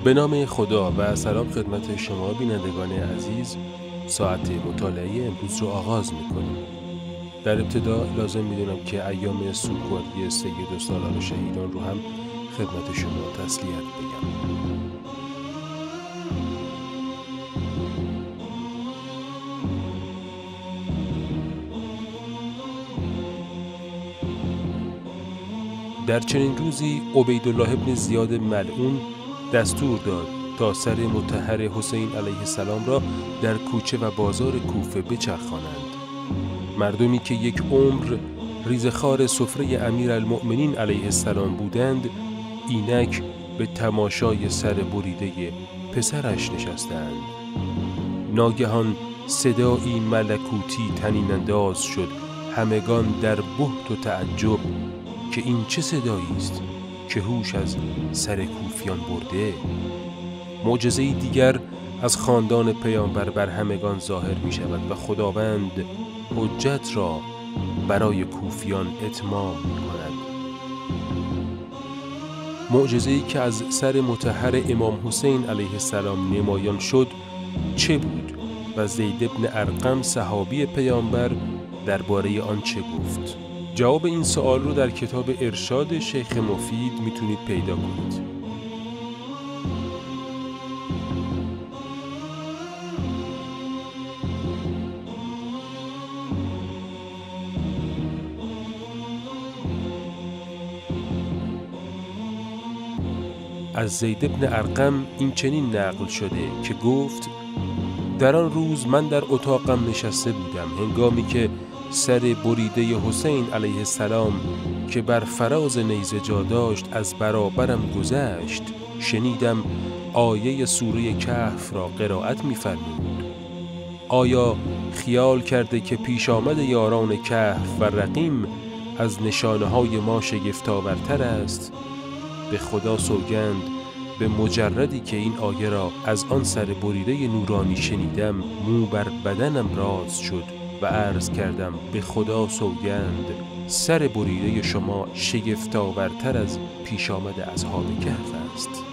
به نام خدا و سلام خدمت شما بینندگان عزیز. ساعت مطالعه امروز رو آغاز میکنیم. در ابتدا لازم میدونم که ایام سوگواری سید سالار شهیدان رو هم خدمت شما تسلیت بگم. در چنین روزی عبیدالله ابن زیاد ملعون دستور داد تا سر مطهر حسین علیه السلام را در کوچه و بازار کوفه بچرخانند. مردمی که یک عمر ریزخوار سفره امیرالمؤمنین علیه السلام بودند، اینک به تماشای سر بریده پسرش نشستند. ناگهان صدایی ملکوتی طنین انداز شد. همگان در بهت و تعجب که این چه صدایی است که هوش از سر کوفیان برده. معجزه‌ای دیگر از خاندان پیامبر بر همگان ظاهر می شود و خداوند حجت را برای کوفیان اتمام می کند. معجزه‌ای که از سر مطهر امام حسین علیه السلام نمایان شد چه بود و زید بن ارقم صحابی پیامبر درباره آن چه گفت؟ جواب این سوال رو در کتاب ارشاد شیخ مفید میتونید پیدا کنید. از زید بن ارقم این چنین نقل شده که گفت: در آن روز من در اتاقم نشسته بودم هنگامی که سر بریده حسین علیه السلام که بر فراز نیزه جا داشت از برابرم گذشت. شنیدم آیه سوره کهف را قرائت می‌فرمود: آیا خیال کرده که پیش آمد یاران کهف و رقیم از نشانه‌های ما شگفت‌آورتر است؟ به خدا سوگند به مجردی که این آیه را از آن سر بریده نورانی شنیدم، مو بر بدنم راست شد و عرض کردم به خدا سوگند سر بریده شما شگفت‌آورتر از پیش آمد اصحاب کهف است.